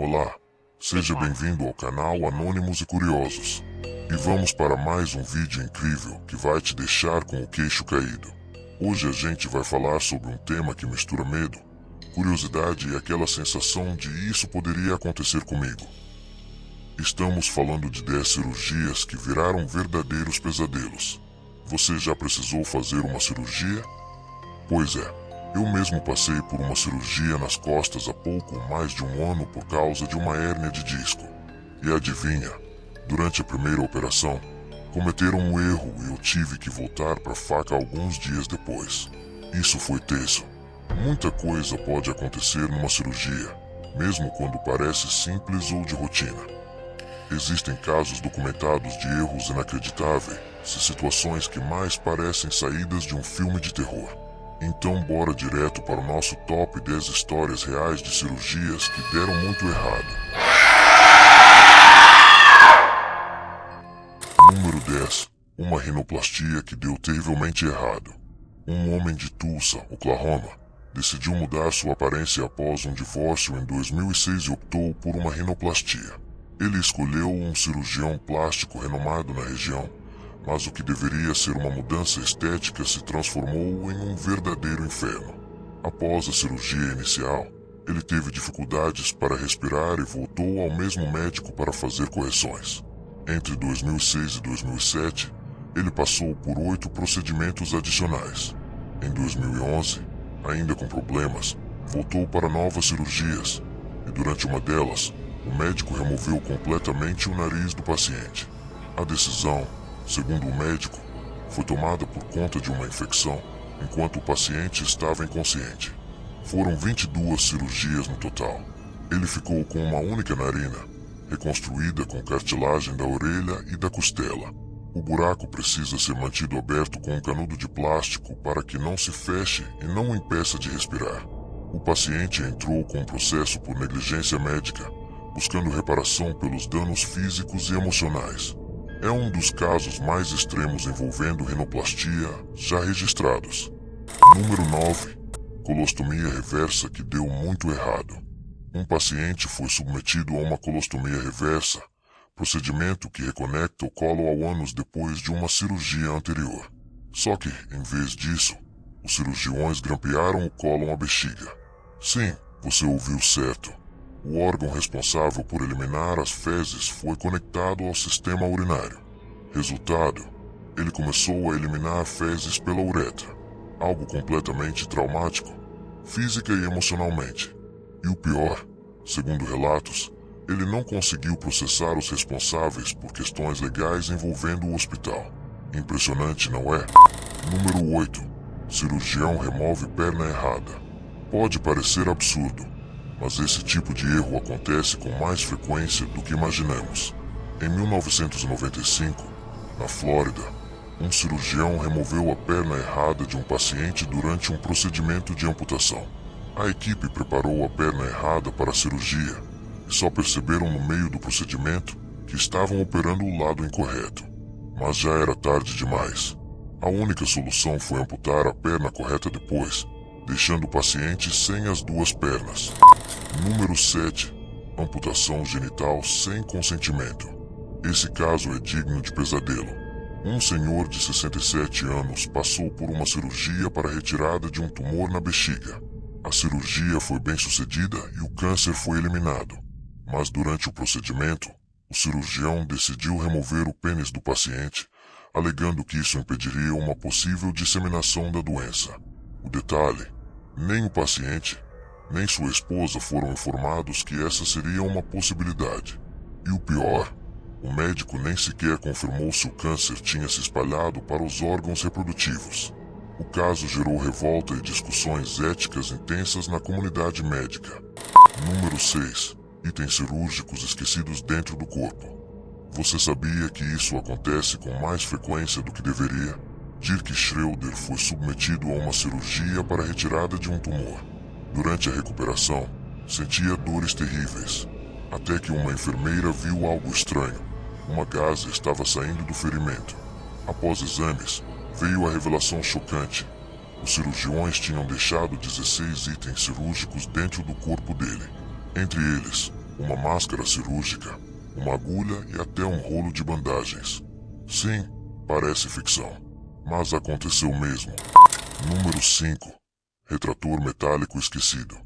Olá, seja bem-vindo ao canal Anônimos e Curiosos. E vamos para mais um vídeo incrível que vai te deixar com o queixo caído. Hoje a gente vai falar sobre um tema que mistura medo, curiosidade e aquela sensação de isso poderia acontecer comigo. Estamos falando de 10 cirurgias que viraram verdadeiros pesadelos. Você já precisou fazer uma cirurgia? Pois é, eu mesmo passei por uma cirurgia nas costas há pouco mais de um ano por causa de uma hérnia de disco. E adivinha, durante a primeira operação, cometeram um erro e eu tive que voltar para a faca alguns dias depois. Isso foi tenso. Muita coisa pode acontecer numa cirurgia, mesmo quando parece simples ou de rotina. Existem casos documentados de erros inacreditáveis e situações que mais parecem saídas de um filme de terror. Então bora direto para o nosso top 10 histórias reais de cirurgias que deram muito errado. Número 10. Uma rinoplastia que deu terrivelmente errado. Um homem de Tulsa, Oklahoma, decidiu mudar sua aparência após um divórcio em 2006 e optou por uma rinoplastia. Ele escolheu um cirurgião plástico renomado na região, mas o que deveria ser uma mudança estética se transformou em um verdadeiro inferno. Após a cirurgia inicial, ele teve dificuldades para respirar e voltou ao mesmo médico para fazer correções. Entre 2006 e 2007, ele passou por 8 procedimentos adicionais. Em 2011, ainda com problemas, voltou para novas cirurgias, e durante uma delas, o médico removeu completamente o nariz do paciente. A decisão, segundo o médico, foi tomada por conta de uma infecção, enquanto o paciente estava inconsciente. Foram 22 cirurgias no total. Ele ficou com uma única narina, reconstruída com cartilagem da orelha e da costela. O buraco precisa ser mantido aberto com um canudo de plástico para que não se feche e não o impeça de respirar. O paciente entrou com um processo por negligência médica, buscando reparação pelos danos físicos e emocionais. É um dos casos mais extremos envolvendo rinoplastia já registrados. Número 9. Colostomia reversa que deu muito errado. Um paciente foi submetido a uma colostomia reversa, procedimento que reconecta o colo ao ânus depois de uma cirurgia anterior. Só que, em vez disso, os cirurgiões grampearam o cólon à bexiga. Sim, você ouviu certo. O órgão responsável por eliminar as fezes foi conectado ao sistema urinário. Resultado, ele começou a eliminar fezes pela uretra, algo completamente traumático, física e emocionalmente. E o pior, segundo relatos, ele não conseguiu processar os responsáveis por questões legais envolvendo o hospital. Impressionante, não é? Número 8. Cirurgião remove perna errada. Pode parecer absurdo, mas esse tipo de erro acontece com mais frequência do que imaginamos. Em 1995, na Flórida, um cirurgião removeu a perna errada de um paciente durante um procedimento de amputação. A equipe preparou a perna errada para a cirurgia e só perceberam no meio do procedimento que estavam operando o lado incorreto. Mas já era tarde demais. A única solução foi amputar a perna correta depois, deixando o paciente sem as duas pernas. Número 7. Amputação genital sem consentimento. Esse caso é digno de pesadelo. Um senhor de 67 anos passou por uma cirurgia para a retirada de um tumor na bexiga. A cirurgia foi bem sucedida e o câncer foi eliminado. Mas durante o procedimento, o cirurgião decidiu remover o pênis do paciente, alegando que isso impediria uma possível disseminação da doença. O detalhe: nem o paciente, nem sua esposa foram informados que essa seria uma possibilidade. E o pior, o médico nem sequer confirmou se o câncer tinha se espalhado para os órgãos reprodutivos. O caso gerou revolta e discussões éticas intensas na comunidade médica. Número 6. Itens cirúrgicos esquecidos dentro do corpo. Você sabia que isso acontece com mais frequência do que deveria? Dirk Schroeder foi submetido a uma cirurgia para a retirada de um tumor. Durante a recuperação, sentia dores terríveis, até que uma enfermeira viu algo estranho. Uma gaze estava saindo do ferimento. Após exames, veio a revelação chocante. Os cirurgiões tinham deixado 16 itens cirúrgicos dentro do corpo dele. Entre eles, uma máscara cirúrgica, uma agulha e até um rolo de bandagens. Sim, parece ficção, mas aconteceu mesmo. Número 5. Retrator metálico esquecido.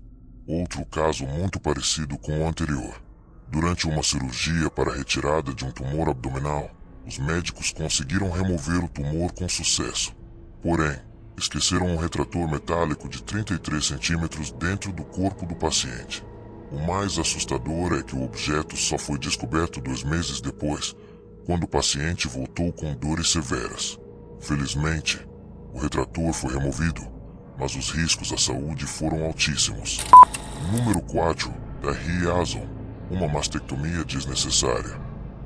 Outro caso muito parecido com o anterior. Durante uma cirurgia para a retirada de um tumor abdominal, os médicos conseguiram remover o tumor com sucesso. Porém, esqueceram um retrator metálico de 33 centímetros dentro do corpo do paciente. O mais assustador é que o objeto só foi descoberto 2 meses depois, quando o paciente voltou com dores severas. Felizmente, o retrator foi removido, mas os riscos à saúde foram altíssimos. Número 4. Dahi Azon, uma mastectomia desnecessária.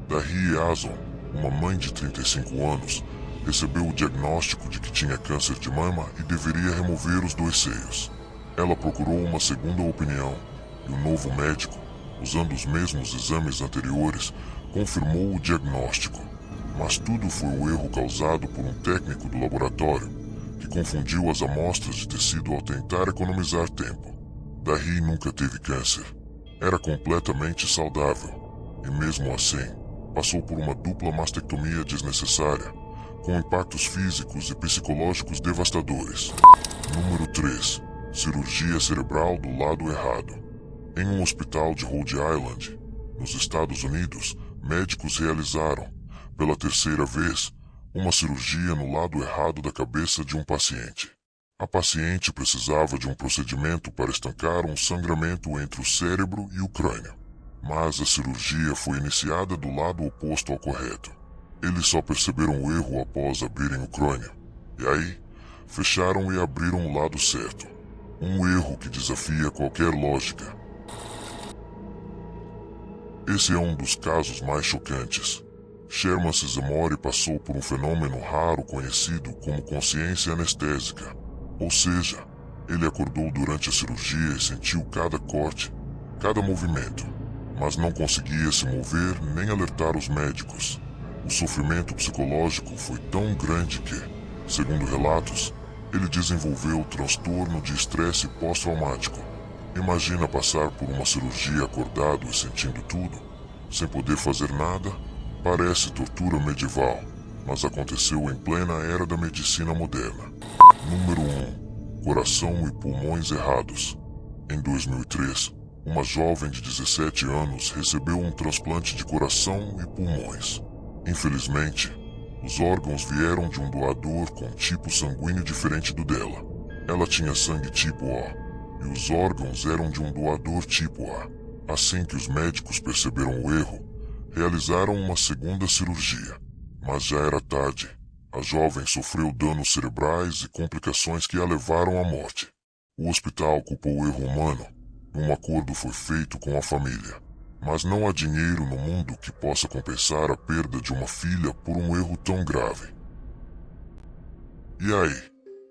Dahi Azon, uma mãe de 35 anos, recebeu o diagnóstico de que tinha câncer de mama e deveria remover os 2 seios. Ela procurou uma segunda opinião e o novo médico, usando os mesmos exames anteriores, confirmou o diagnóstico. Mas tudo foi o erro causado por um técnico do laboratório que confundiu as amostras de tecido ao tentar economizar tempo. Dahi nunca teve câncer. Era completamente saudável e, mesmo assim, passou por uma dupla mastectomia desnecessária, com impactos físicos e psicológicos devastadores. Número 3. Cirurgia cerebral do lado errado. Em um hospital de Rhode Island, nos Estados Unidos, médicos realizaram, pela 3ª vez, uma cirurgia no lado errado da cabeça de um paciente. A paciente precisava de um procedimento para estancar um sangramento entre o cérebro e o crânio, mas a cirurgia foi iniciada do lado oposto ao correto. Eles só perceberam o erro após abrirem o crânio, e aí, fecharam e abriram o lado certo. Um erro que desafia qualquer lógica. Esse é um dos casos mais chocantes. Sherman Sizemore passou por um fenômeno raro conhecido como consciência anestésica. Ou seja, ele acordou durante a cirurgia e sentiu cada corte, cada movimento, mas não conseguia se mover nem alertar os médicos. O sofrimento psicológico foi tão grande que, segundo relatos, ele desenvolveu transtorno de estresse pós-traumático. Imagina passar por uma cirurgia acordado e sentindo tudo, sem poder fazer nada. Parece tortura medieval, mas aconteceu em plena era da medicina moderna. Número 1. Coração e pulmões errados. Em 2003, uma jovem de 17 anos recebeu um transplante de coração e pulmões. Infelizmente, os órgãos vieram de um doador com tipo sanguíneo diferente do dela. Ela tinha sangue tipo O, e os órgãos eram de um doador tipo A. Assim que os médicos perceberam o erro, realizaram uma segunda cirurgia. Mas já era tarde. A jovem sofreu danos cerebrais e complicações que a levaram à morte. O hospital culpou o erro humano e um acordo foi feito com a família. Mas não há dinheiro no mundo que possa compensar a perda de uma filha por um erro tão grave. E aí,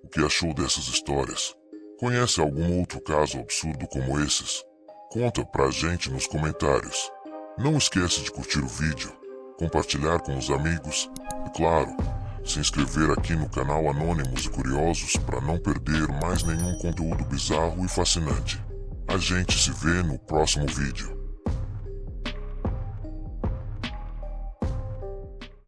o que achou dessas histórias? Conhece algum outro caso absurdo como esses? Conta pra gente nos comentários. Não esquece de curtir o vídeo, compartilhar com os amigos e, claro, se inscrever aqui no canal Anônimos e Curiosos para não perder mais nenhum conteúdo bizarro e fascinante. A gente se vê no próximo vídeo.